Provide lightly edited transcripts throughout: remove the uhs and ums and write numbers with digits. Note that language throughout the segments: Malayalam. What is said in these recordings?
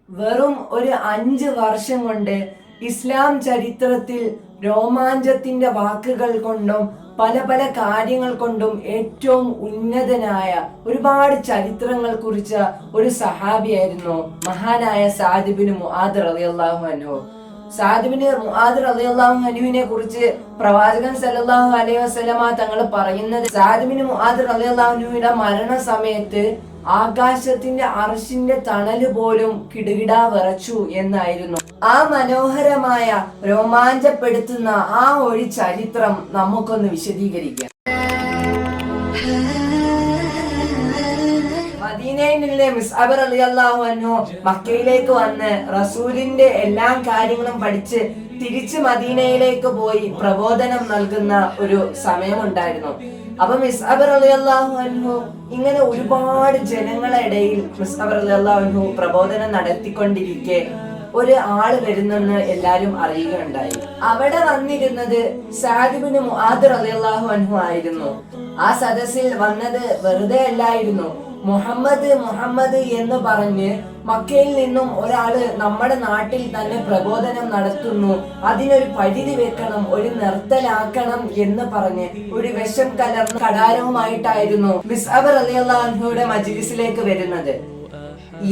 വെറും ഒരു 5 വർഷം കൊണ്ട് ഇസ്ലാം ചരിത്രത്തിൽ രോമാഞ്ചത്തിന്റെ വാക്കുകൾ കൊണ്ടും പല പല കാര്യങ്ങൾ കൊണ്ടും ഏറ്റവും ഉന്നതനായ ഒരുപാട് ചരിത്രങ്ങൾ കുറിച്ച ഒരു സഹാബിയായിരുന്നു മഹാനായ സഅദ് ഇബ്നു മുആദ് റളിയല്ലാഹു അൻഹു. സഅദ് ഇബ്നു മുആദ് റളിയല്ലാഹു അൻഹുവിനെ കുറിച്ച് പ്രവാചകൻ സല്ലല്ലാഹു അലൈഹി വസല്ലമ തങ്ങൾ പറയുന്നത്, സഅദ് ഇബ്നു മുആദ് റളിയല്ലാഹു അൻഹുവിന്റെ മരണ സമയത്ത് ആകാശത്തിന്റെ അർശിന്റെ തണല് പോലും കിടുകിടാ വിറച്ചു എന്നായിരുന്നു. ആ മനോഹരമായ രോമാഞ്ചപ്പെടുത്തുന്ന ആ ഒരു ചരിത്രം നമുക്കൊന്ന് വിശദീകരിക്കാം. മദീനയിൽ നിന്ന് മിസ്അബ് റളിയല്ലാഹു അൻഹു മക്കയിലേക്ക് വന്ന് റസൂലിന്റെ എല്ലാ കാര്യങ്ങളും പഠിച്ച് തിരിച്ച് മദീനയിലേക്ക് പോയി പ്രബോധനം നൽകുന്ന ഒരു സമയമുണ്ടായിരുന്നു. അപ്പൊ മിസ്അബ് റളിയല്ലാഹു അൻഹു ഇങ്ങനെ ഒരുപാട് ജനങ്ങളുടെ ഇടയിൽ മിസ്അബ് റളിയല്ലാഹു അൻഹു പ്രബോധനം നടത്തിക്കൊണ്ടിരിക്കെ ഒരു ആള് വരുന്നെന്ന് എല്ലാരും അറിയുകയുണ്ടായി. അവിടെ വന്നിരുന്നത് സഅദ് ഇബ്നു മുആദ് റളിയല്ലാഹു അൻഹു ആയിരുന്നു. ആ സദസ്സിൽ വന്നത് വെറുതെ അല്ലായിരുന്നു. മുഹമ്മദ് എന്ന് പറഞ്ഞ് മക്കയിൽ നിന്നും ഒരാള് നമ്മുടെ നാട്ടിൽ തന്നെ പ്രബോധനം നടത്തുന്നു, അതിനൊരു പരിധി വെക്കണം, ഒരു നിർത്തലാക്കണം എന്ന് പറഞ്ഞ് ഒരു വിഷം കലർന്ന കടാരവുമായിട്ടായിരുന്നു മിസ്അബ് റളിയല്ലാഹു അൻഹുയുടെ മജ്ലിസിലേക്ക് വരുന്നത്.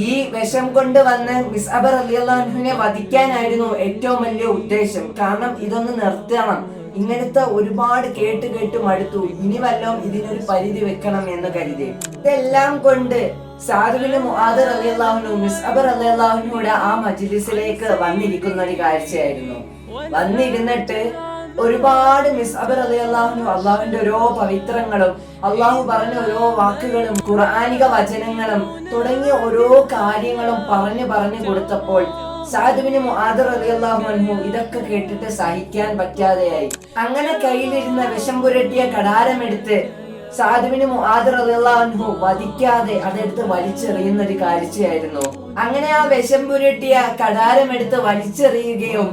ഈ വിഷം കൊണ്ട് വന്ന് മിസ്അബ് റളിയല്ലാഹു അൻഹുവിനെ വധിക്കാനായിരുന്നു ഏറ്റവും വലിയ ഉദ്ദേശം. കാരണം ഇതൊന്ന് നിർത്തണം, ഇങ്ങനത്തെ ഒരുപാട് കേട്ട് മടുത്തു, ഇനി വല്ലതും ഇതിനൊരു പരിധി വെക്കണം എന്ന് കരുതി. ഇതെല്ലാം കൊണ്ട് സഅദ് ഇബ്നു മുആദ് റളിയല്ലാഹു അൻഹു മിസ്അബ് റളിയല്ലാഹു അൻഹുയുടെ ആ മജ്ലിസിലേക്ക് വന്നിരിക്കുന്ന ഒരു കാഴ്ചയായിരുന്നു. വന്നിരുന്നിട്ട് ഒരുപാട് മിസ്അബ് റളിയല്ലാഹു അൻഹു അള്ളാഹുവിന്റെ ഓരോ പവിത്രങ്ങളും അള്ളാഹു പറഞ്ഞ ഓരോ വാക്കുകളും ഖുർആനിക വചനങ്ങളും തുടങ്ങിയ ഓരോ കാര്യങ്ങളും പറഞ്ഞു കൊടുത്തപ്പോൾ സഅദ് ഇബ്നു മുആദ് റളിയല്ലാഹു അൻഹു ഇതൊക്കെ കേട്ടിട്ട് സഹിക്കാൻ പറ്റാതെയായി. അങ്ങനെ കയ്യിലിരുന്ന വിഷം പുരട്ടിയ കടാരമെടുത്ത് സഅദ് ഇബ്നു മുആദ് റളിയല്ലാഹു അൻഹു വധിക്കാതെ അതെടുത്ത് വലിച്ചെറിയുന്ന ഒരു കാഴ്ചയായിരുന്നു. അങ്ങനെ ആ വിഷം പുരട്ടിയ കടാരമെടുത്ത് വലിച്ചെറിയുകയും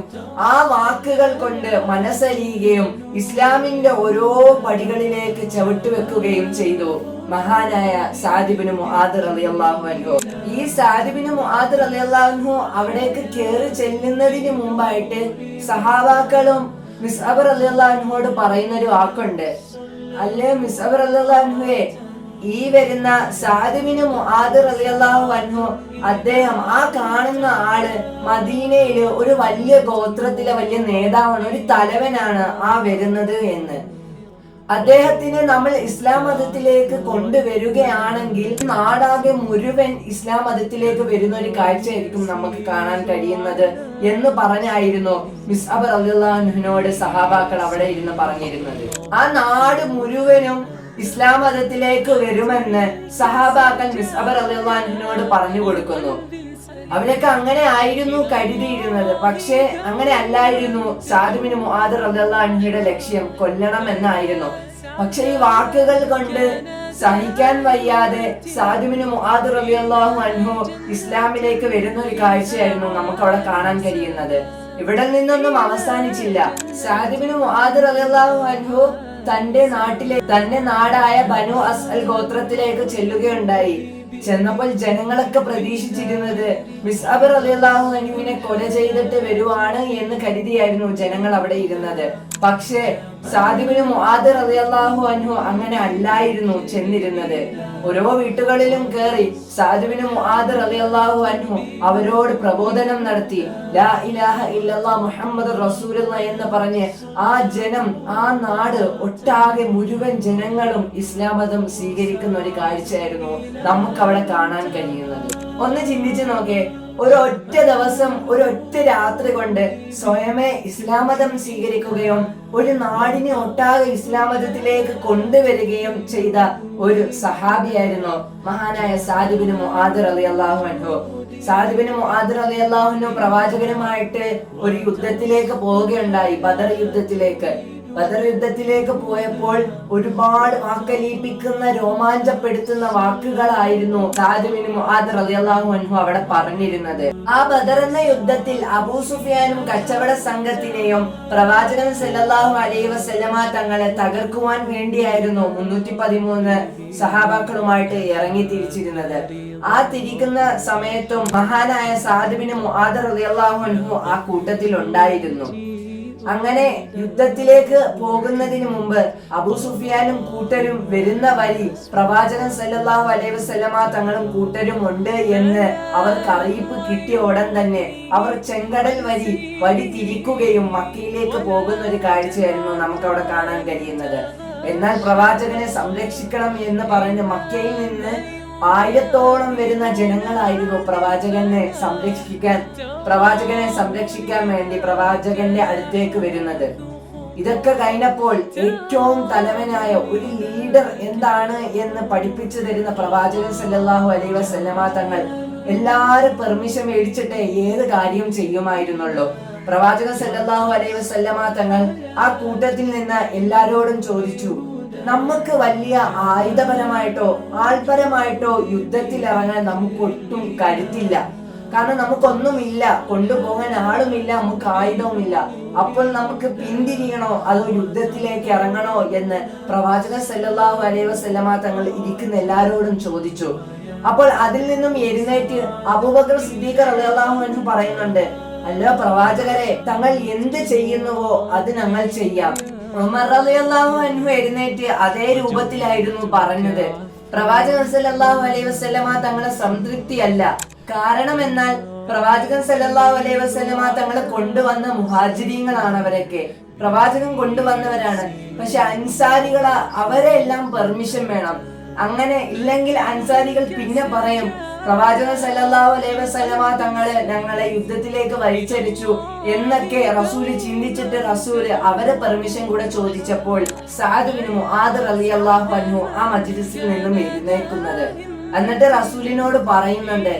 ആ വാക്കുകൾ കൊണ്ട് മനസ്സലിയുകയും ഇസ്ലാമിന്റെ ഓരോ പടികളിലേക്ക് ചവിട്ടുവെക്കുകയും ചെയ്തു മഹാനായ സഅദ് ഇബ്നു മുആദ് റളിയല്ലാഹു അൻഹു. ഈ സഅദ് ഇബ്നു മുആദ് റളിയല്ലാഹു അൻഹു അവിടേക്ക് കേറി ചെല്ലുന്നതിന് മുമ്പായിട്ട് സഹാബാക്കളും മിസ്അബ് റളിയല്ലാഹു അൻഹുവോട് പറയുന്ന ഒരു വാക്കുണ്ട്, അല്ലേ മിസ്അബ് റളിയല്ലാഹു അൻഹുവേ, ഈ വരുന്ന സഅദ് ഇബ്നു മുആദ് റളിയല്ലാഹു അൻഹു അദ്ദേഹം ആ കാണുന്ന ആള് മദീനയില് ഒരു വലിയ ഗോത്രത്തിലെ വലിയ നേതാവാണ്, ഒരു തലവനാണ് ആ വരുന്നത് എന്ന്. അദ്ദേഹത്തിനെ നമ്മൾ ഇസ്ലാം മതത്തിലേക്ക് കൊണ്ടുവരികയാണെങ്കിൽ നാടാകെ മുഴുവൻ ഇസ്ലാം മതത്തിലേക്ക് വരുന്ന ഒരു കാഴ്ചയായിരിക്കും നമുക്ക് കാണാൻ കഴിയുന്നത് എന്ന് പറഞ്ഞായിരുന്നു മിസ്അബ് റളിയല്ലാഹു അൻഹുവിനോട് സഹാബാക്കൾ അവിടെ ഇരുന്ന് പറഞ്ഞിരുന്നത്. ആ നാട് മുഴുവനും ഇസ്ലാം മതത്തിലേക്ക് വരുമെന്ന് സഹാബാക്കൾ മിസ്അബ് റളിയല്ലാഹു അൻഹുവിനോട് പറഞ്ഞു കൊടുക്കുന്നു. അവരൊക്കെ അങ്ങനെ ആയിരുന്നു കരുതിയിരുന്നത്. പക്ഷേ അങ്ങനെ അല്ലായിരുന്നു. സഅദ് ഇബ്നു മുആദ് റളിയല്ലാഹു അൻഹുയുടെ ലക്ഷ്യം കൊല്ലണം എന്നായിരുന്നു. പക്ഷെ ഈ വാക്കുകൾ കൊണ്ട് സഹിക്കാൻ വയ്യാതെ സഅദ് ഇബ്നു മുആദ് റളിയല്ലാഹു അൻഹു ഇസ്ലാമിലേക്ക് വരുന്ന ഒരു കാഴ്ചയായിരുന്നു നമുക്ക് അവിടെ കാണാൻ കഴിയുന്നത്. ഇവിടെ നിന്നൊന്നും അവസാനിച്ചില്ല. സഅദ് ഇബ്നു മുആദ് റളിയല്ലാഹു അൻഹു തന്റെ നാടായ ബനു അസ്അൽ ഗോത്രത്തിലേക്ക് ചെല്ലുകയുണ്ടായി. ചെന്നപ്പോൾ ജനങ്ങളൊക്കെ പ്രതീക്ഷിച്ചിരുന്നത് മിസ്അബ് റളിയല്ലാഹു അൻഹുവിനെ കൊല ചെയ്തിട്ട് വരുവാണ് എന്ന് കരുതിയായിരുന്നു ജനങ്ങൾ അവിടെ ഇരുന്നത്. പക്ഷേ സഅദ് ഇബ്നു മുആദ് റളിയല്ലാഹു അൻഹു അങ്ങനെ അല്ലായിരുന്നു ചെന്നിരുന്നത്. ഓരോ വീട്ടുകളിലും കയറി സഅദ് ഇബ്നു മുആദ് റളിയല്ലാഹു അൻഹു അവരോട് പ്രബോധനം നടത്തി. ലാ ഇലാഹ ഇല്ലല്ലാഹ് മുഹമ്മദുർ റസൂലുള്ളാഹ് എന്ന് പറഞ്ഞ് ആ ജനം, ആ നാട് ഒട്ടാകെ മുഴുവൻ ജനങ്ങളും ഇസ്ലാം മതം സ്വീകരിക്കുന്ന ഒരു കാഴ്ചയായിരുന്നു നമുക്ക് അവിടെ കാണാൻ കഴിയുന്നത്. ഒന്ന് ചിന്തിച്ചു നോക്കേ, ഒരൊറ്റ ദിവസം, ഒരൊറ്റ രാത്രി കൊണ്ട് സ്വയമേ ഇസ്ലാം മതം സ്വീകരിക്കുകയും ഒരു നാടിനെ ഒട്ടാകെ ഇസ്ലാം മതത്തിലേക്ക് കൊണ്ടുവരികയും ചെയ്ത ഒരു സഹാബിയായിരുന്നു മഹാനായ സഅദ് ഇബ്നു മുആദ് റളിയല്ലാഹു അൻഹു. സഅദ് ഇബ്നു മുആദ് റളിയല്ലാഹു അൻഹു പ്രവാചകനുമായിട്ട് ഒരു യുദ്ധത്തിലേക്ക് പോവുകയുണ്ടായി, ബദർ യുദ്ധത്തിലേക്ക്. ബദർ യുദ്ധത്തിലേക്ക് പോയപ്പോൾ ഒരുപാട് വാക്കലീപിക്കുന്ന രോമാഞ്ചപ്പെടുത്തുന്ന വാക്കുകളായിരുന്നു സഅദ് ബിൻ മുആദ് റളിയല്ലാഹു അൻഹു അവിടെ പറഞ്ഞിരുന്നത്. ആ ബദർ എന്ന യുദ്ധത്തിൽ അബൂ സുഫിയാനും കച്ചവട സംഘത്തിനെയും പ്രവാചകൻ സല്ലല്ലാഹു അലൈഹി വസല്ലമ തങ്ങളെ തകർക്കുവാൻ വേണ്ടിയായിരുന്നു 313 സഹാബാക്കളുമായിട്ട് ഇറങ്ങി തിരിച്ചിരുന്നത്. ആ തിരിക്കുന്ന സമയത്തും മഹാനായ സഅദ് ബിൻ മുആദ് റളിയല്ലാഹു അൻഹു ആ കൂട്ടത്തിൽ ഉണ്ടായിരുന്നു. അങ്ങനെ യുദ്ധത്തിലേക്ക് പോകുന്നതിന് മുമ്പ് അബൂ സുഫിയാനും കൂട്ടരും വരുന്ന വഴി പ്രവാചകൻ സല്ലല്ലാഹു അലൈഹി വസല്ലമ തങ്ങളും കൂട്ടരും ഉണ്ട് എന്ന് അവർക്ക് അറിയിപ്പ് കിട്ടിയ ഉടൻ തന്നെ അവർ ചെങ്കടൽ വഴി തിരിക്കുകയും മക്കയിലേക്ക് പോകുന്ന ഒരു കാഴ്ചയായിരുന്നു നമുക്ക് അവിടെ കാണാൻ കഴിയുന്നത്. എന്നാൽ പ്രവാചകനെ സംരക്ഷിക്കണം എന്ന് പറഞ്ഞ് മക്കയിൽ നിന്ന് 1000-ഓളം വരുന്ന ജനങ്ങളായിരുന്നു പ്രവാചകനെ സംരക്ഷിക്കാൻ വേണ്ടി പ്രവാചകന്റെ അടുത്തേക്ക് വരുന്നത്. ഇതൊക്കെ കഴിഞ്ഞപ്പോൾ ഏറ്റവും തലവനായ ഒരു ലീഡർ എന്താണ് എന്ന് പഠിപ്പിച്ചു തരുന്ന പ്രവാചകൻ സല്ലല്ലാഹു അലൈഹി വസല്ലമ തങ്ങൾ എല്ലാരും പെർമിഷൻ മേടിച്ചിട്ട് ഏത് കാര്യം ചെയ്യുമായിരുന്നുള്ളൂ. പ്രവാചകൻ സല്ലല്ലാഹു അലൈഹി വസല്ലമ തങ്ങൾ ആ കൂട്ടത്തിൽ നിന്ന് എല്ലാരോടും ചോദിച്ചു, നമുക്ക് വലിയ ആയുധപരമായിട്ടോ ആൾപരമായിട്ടോ യുദ്ധത്തിൽ ഇറങ്ങാൻ നമുക്ക് ഒട്ടും കരുത്തില്ല. കാരണം നമുക്കൊന്നുമില്ല, കൊണ്ടുപോകാൻ ആളുമില്ല, നമുക്ക് ആയുധവുമില്ല. അപ്പോൾ നമുക്ക് പിന്തിരിയണോ അതോ യുദ്ധത്തിലേക്ക് ഇറങ്ങണോ എന്ന് പ്രവാചകൻ സല്ലല്ലാഹു അലൈഹി വസല്ലമ തങ്ങൾ ഇരിക്കുന്ന എല്ലാരോടും ചോദിച്ചു. അപ്പോൾ അതിൽ നിന്നും എഴുന്നേറ്റ് അബൂബക്കർ സിദ്ദീഖ് റളിയല്ലാഹു അൻഹു പറയുന്നുണ്ട്, അല്ല പ്രവാചകരെ, തങ്ങൾ എന്ത് ചെയ്യുന്നുവോ അത് ഞങ്ങൾ ചെയ്യാം. ഉമർ റളിയല്ലാഹു അൻഹു എഴുന്നേറ്റ് അതേ രൂപത്തിലായിരുന്നു പറഞ്ഞത്. പ്രവാചകൻ സല്ലല്ലാഹു അലൈഹി വസല്ലമ തങ്ങളെ സംതൃപ്തിയല്ല. കാരണം എന്നാൽ പ്രവാചകൻ സല്ലല്ലാഹു അലൈഹി വസല്ലമ തങ്ങളെ കൊണ്ടുവന്ന മുഹാജിരീങ്ങളാണ്. അവരൊക്കെ പ്രവാചകൻ കൊണ്ടുവന്നവരാണ്. പക്ഷെ അൻസാരികളെ അവരെ എല്ലാം പെർമിഷൻ വേണം. അങ്ങനെ ഇല്ലെങ്കിൽ അൻസാരികൾ പിന്നെ പറയും, പ്രവാചകൻ സല്ലല്ലാഹു അലൈഹി വസല്ലമ തങ്ങളെ ഞങ്ങളെ യുദ്ധത്തിലേക്ക് വലിച്ചടിച്ചു എന്നൊക്കെ റസൂല് ചിന്തിച്ചിട്ട് റസൂല് അവരെ പെർമിഷൻ കൂടെ ചോദിച്ചപ്പോൾ സഅദ് ബിൻ മുആദ് റളിയല്ലാഹു അൻഹു ആ മജ്ലിസിൽ നിന്നും എഴുന്നേൽക്കുന്നത്. എന്നിട്ട് റസൂലിനോട് പറയുന്നുണ്ട്,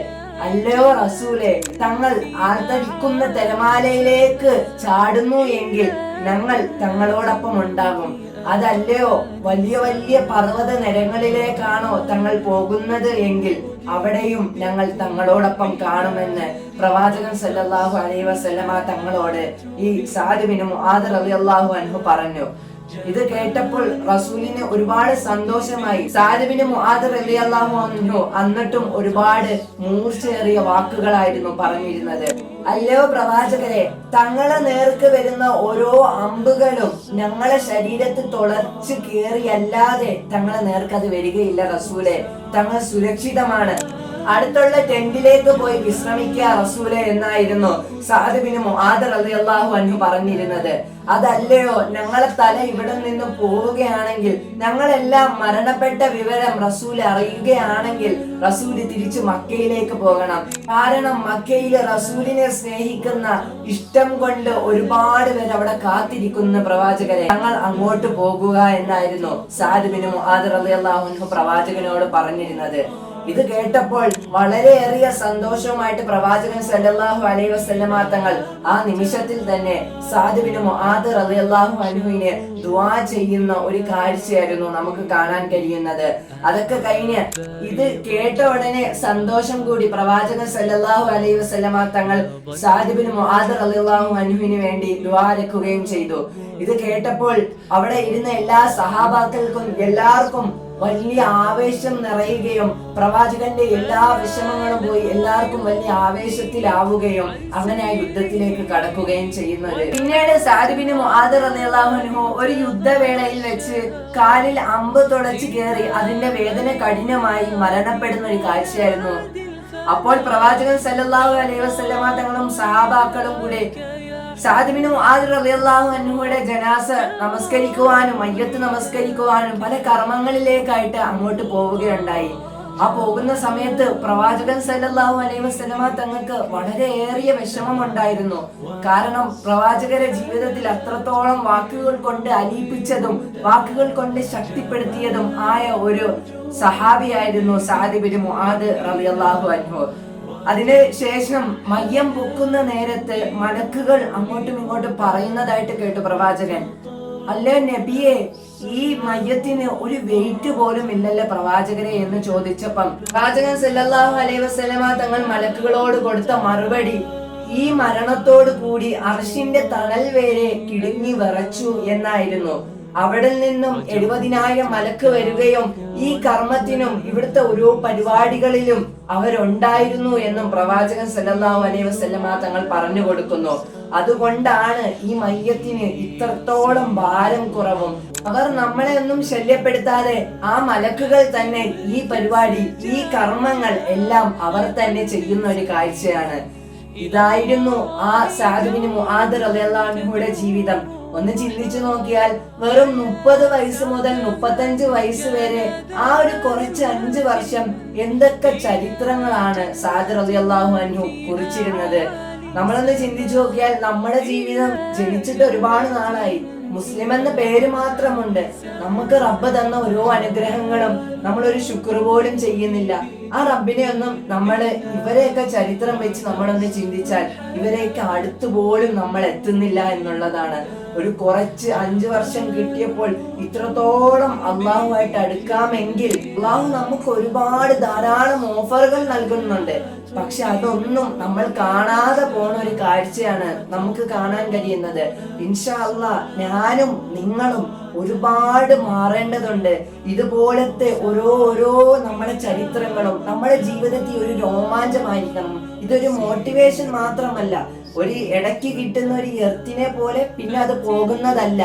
അല്ലയോ റസൂലെ, തങ്ങൾ ആർത്തടിക്കുന്ന തിരമാലയിലേക്ക് ചാടുന്നു എങ്കിൽ ഞങ്ങൾ തങ്ങളോടൊപ്പം ഉണ്ടാകും. അതല്ലയോ വലിയ വലിയ പർവ്വത നിരകളിലേക്കാണോ തങ്ങൾ പോകുന്നത് എങ്കിൽ അവിടെയും ഞങ്ങൾ തങ്ങളോടൊപ്പം കാണുമെന്ന് പ്രവാചകൻ സല്ലല്ലാഹു അലൈഹി വസല്ലമ തങ്ങളോട് ഈ സഅദ് ബിൻ മുആദ് റളിയല്ലാഹു അൻഹു പറഞ്ഞു. ഇത് കേട്ടപ്പോൾ റസൂലിന് ഒരുപാട് സന്തോഷമായി. സഅദ് ബിൻ മുആദ് റളിയല്ലാഹു അൻഹു എന്നിട്ടും ഒരുപാട് മൂർച്ചയേറിയ വാക്കുകളായിരുന്നു പറഞ്ഞിരുന്നത്. അല്ലയോ പ്രവാചകരെ, തങ്ങളെ നേർക്ക് വരുന്ന ഓരോ അമ്പുകളും ഞങ്ങളെ ശരീരത്തിൽ തുളച്ചു കയറിയല്ലാതെ തങ്ങളെ നേർക്ക് അത് വരികയില്ല റസൂലെ. തങ്ങൾ സുരക്ഷിതമാണ്. അടുത്തുള്ള ടെന്റിലേക്ക് പോയി വിശ്രമിക്കുക റസൂലെ എന്നായിരുന്നു സഅദ് ബിൻ മുആദ് റളിയല്ലാഹു അൻഹു പറഞ്ഞിരുന്നത്. അതല്ലയോ, ഞങ്ങളെ തല ഇവിടെ നിന്ന് പോവുകയാണെങ്കിൽ, ഞങ്ങളെല്ലാം മരണപ്പെട്ട വിവരം റസൂല് അറിയുകയാണെങ്കിൽ റസൂല് തിരിച്ചു മക്കയിലേക്ക് പോകണം. കാരണം മക്കയിലെ റസൂലിനെ സ്നേഹിക്കുന്ന ഇഷ്ടം കൊണ്ട് ഒരുപാട് പേര് അവിടെ കാത്തിരിക്കുന്ന പ്രവാചകരെ, ഞങ്ങൾ അങ്ങോട്ട് പോകുക എന്നായിരുന്നു സഅദ് ബിൻ മുആദ് റളിയല്ലാഹു അൻഹു പ്രവാചകനോട് പറഞ്ഞിരുന്നത്. ഇത് കേട്ടപ്പോൾ വളരെയേറിയ സന്തോഷവുമായിട്ട് പ്രവാചകൻ സല്ലല്ലാഹു അലൈഹി വസല്ലമ തങ്ങൾ ആ നിമിഷത്തിൽ തന്നെ സഅദ് ബിൻ മുആദ് റളിയല്ലാഹു അൻഹുവിനെ ദുആ ചെയ്യുന്ന ഒരു കാഴ്ചയായിരുന്നു നമുക്ക് കാണാൻ കഴിയുന്നത്. അതൊക്കെ കഴിഞ്ഞ് ഇത് കേട്ട ഉടനെ സന്തോഷം കൂടി പ്രവാചകൻ സല്ലല്ലാഹു അലൈഹി വസല്ലമ തങ്ങൾ സഅദ് ബിൻ മുആദ് റളിയല്ലാഹു അൻഹുവിന് വേണ്ടി ദുആ രക്കുകയും ചെയ്തു. ഇത് കേട്ടപ്പോൾ അവിടെ ഇരുന്ന എല്ലാ സഹാബാക്കൾക്കും എല്ലാവർക്കും വലിയ ആവേശം നിറയുകയും പ്രവാചകന്റെ എല്ലാ വിഷമങ്ങളും പോയി എല്ലാവർക്കും വലിയ ആവേശത്തിലാവുകയും അങ്ങനെ ആ യുദ്ധത്തിലേക്ക് കടക്കുകയും ചെയ്യുന്നത്. പിന്നീട് സഅദ് ബിൻ മുആദ് റളിയല്ലാഹു അൻഹു ഒരു യുദ്ധവേളയിൽ വെച്ച് കാലിൽ അമ്പ് തുളച്ചു കയറി അതിന്റെ വേദന കഠിനമായി മരണപ്പെടുന്ന ഒരു കാഴ്ചയായിരുന്നു. അപ്പോൾ പ്രവാചകൻ സല്ലല്ലാഹു അലൈഹി വസല്ലമ തങ്ങളും സഹാബാക്കളും കൂടെ സഅദ് ബിൻ മുആദ് റളിയല്ലാഹു അൻഹുയുടെ ജനാസ നമസ്കരിക്കുവാനും മയ്യത്ത് നമസ്കരിക്കുവാനും പല കർമ്മങ്ങളിലേക്കായിട്ട് അങ്ങോട്ട് പോവുകയുണ്ടായി. ആ പോകുന്ന സമയത്ത് പ്രവാചകൻ സല്ലല്ലാഹു അലൈഹി വസല്ലമ തങ്ങൾക്ക് വളരെയേറിയ വിഷമം ഉണ്ടായിരുന്നു. കാരണം പ്രവാചകരുടെ ജീവിതത്തിൽ അത്രത്തോളം വാക്കുകൾ കൊണ്ട് അലിയിപ്പിച്ചതും വാക്കുകൾ കൊണ്ട് ശക്തിപ്പെടുത്തിയതും ആയ ഒരു സഹാബിയായിരുന്നു സഅദ് ബിൻ മുആദ് റളിയല്ലാഹു അൻഹു. അതിന് ശേഷം മയ്യം പൊക്കുന്ന നേരത്ത് മലക്കുകൾ അങ്ങോട്ടും ഇങ്ങോട്ടും പറയുന്നതായിട്ട് കേട്ടു പ്രവാചകൻ. അല്ല നബിയെ, ഈ മയ്യത്തിന് ഒരു വെയിറ്റ് പോലും ഇല്ലല്ലോ പ്രവാചകരെ എന്ന് ചോദിച്ചപ്പം പ്രവാചകൻ സല്ലല്ലാഹു അലൈഹി വസല്ലമ തങ്ങൾ മലക്കുകളോട് കൊടുത്ത മറുപടി, ഈ മരണത്തോട് കൂടി അർശിന്റെ തണൽ വരെ കിടുങ്ങി വിറച്ചു എന്നായിരുന്നു. അവിടെ നിന്നും 70,000 മലക്ക് വരികയും ഈ കർമ്മത്തിനും ഇവിടുത്തെ ഓരോ പരിപാടികളിലും അവരുണ്ടായിരുന്നു എന്നും പ്രവാചകൻ സല്ലല്ലാഹു അലൈഹി വസല്ലമ തങ്ങൾ പറഞ്ഞു കൊടുക്കുന്നു. അതുകൊണ്ടാണ് ഈ മയ്യത്തിന് ഇത്രത്തോളം ഭാരം കുറവും. അവർ നമ്മളെ ഒന്നും ശല്യപ്പെടുത്താതെ ആ മലക്കുകൾ തന്നെ ഈ പരിപാടി, ഈ കർമ്മങ്ങൾ എല്ലാം അവർ തന്നെ ചെയ്യുന്ന ഒരു കാഴ്ചയാണ്. ഇതായിരുന്നു ആ സഅദ് ബിൻ മുആദ് റളിയല്ലാഹു അൻഹുയുടെ ജീവിതം. ഒന്ന് ചിന്തിച്ചു നോക്കിയാൽ വെറും 30 വയസ്സ് മുതൽ 35 വയസ്സ് വരെ ആ ഒരു കുറച്ച് 5 വർഷം എന്തൊക്കെ ചരിത്രങ്ങളാണ് സഅദ് റളിയല്ലാഹു അൻഹു കുറിച്ചിരുന്നത്. നമ്മളൊന്ന് ചിന്തിച്ചു നോക്കിയാൽ നമ്മുടെ ജീവിതം ജനിച്ചിട്ട് ഒരുപാട് നാളായി. മുസ്ലിം എന്ന പേര് മാത്രമുണ്ട്. നമുക്ക് റബ്ബ് തന്ന ഓരോ അനുഗ്രഹങ്ങളും നമ്മളൊരു ശുക്ർ പോലും ചെയ്യുന്നില്ല. ആ റബ്ബിനെ ഒന്നും നമ്മള് ഇവരെയൊക്കെ ചരിത്രം വെച്ച് നമ്മളൊന്ന് ചിന്തിച്ചാൽ ഇവരെയൊക്കെ അടുത്ത് പോലും നമ്മൾ എത്തുന്നില്ല എന്നുള്ളതാണ്. ഒരു കുറച്ച് 5 വർഷം കിട്ടിയപ്പോൾ ഇത്രത്തോളം അള്ളാഹുമായിട്ട് അടുക്കാമെങ്കിൽ അള്ളാഹു നമുക്ക് ഒരുപാട് ധാരാളം ഓഫറുകൾ നൽകുന്നുണ്ട്. പക്ഷെ അതൊന്നും നമ്മൾ കാണാതെ പോണ ഒരു കാഴ്ചയാണ് നമുക്ക് കാണാൻ കഴിയുന്നത്. ഇൻഷാ അല്ലാഹ് ഞാനും നിങ്ങളും ഒരുപാട് മാറേണ്ടതുണ്ട്. ഇതുപോലത്തെ ഓരോ നമ്മുടെ ചരിത്രങ്ങളും നമ്മുടെ ജീവിതത്തിൽ ഒരു രോമാഞ്ചമായിരിക്കണം. ഇതൊരു മോട്ടിവേഷൻ മാത്രമല്ല, ഒരു ഇടയ്ക്ക് കിട്ടുന്ന ഒരു എർത്തിനെ പോലെ പിന്നെ അത് പോകുന്നതല്ല.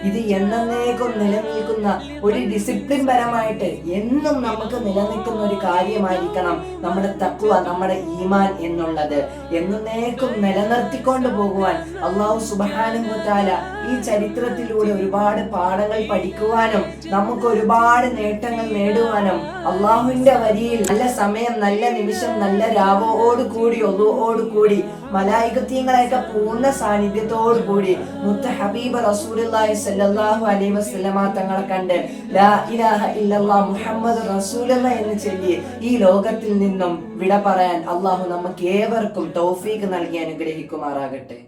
ഇത് എന്നേക്കും നിലനിൽക്കുന്ന ഒരു ഡിസിപ്ലിൻ പരമായിട്ട് എന്നും നമുക്ക് നിലനിൽക്കുന്ന ഒരു കാര്യമായിരിക്കണം നമ്മുടെ തഖ്വ, നമ്മുടെ ഈമാൻ എന്നുള്ളത്. എന്നേക്കും നിലനിർത്തിക്കൊണ്ട് പോകുവാൻ അല്ലാഹു സുബ്ഹാനഹു വ തആല ഈ ചരിത്രത്തിലൂടെ ഒരുപാട് പാഠങ്ങൾ പഠിക്കുവാനും നമുക്ക് ഒരുപാട് നേട്ടങ്ങൾ നേടുവാനും അള്ളാഹുവിന്റെ വരിയിൽ നല്ല സമയം, നല്ല നിമിഷം, നല്ല രാവോട് കൂടി ഒതുവോട് കൂടി മലായികത്യങ്ങളെയൊക്കെ പൂർണ്ണ സാന്നിധ്യത്തോടു കൂടി മുത്ത് ഹബീബ് റസൂലുള്ളാഹി സ്വല്ലല്ലാഹു അലൈഹി വസല്ലമ തങ്ങളെ കണ്ട് ലാ ഇലാഹ ഇല്ലല്ലാഹ് മുഹമ്മദ് റസൂലുള്ളാഹ് എന്ന് ചൊല്ലി ഈ ലോകത്തിൽ നിന്നും വിട പറയാൻ അള്ളാഹു നമുക്ക് ഏവർക്കും തൗഫീഖ് നൽകി അനുഗ്രഹിക്കുമാറാകട്ടെ.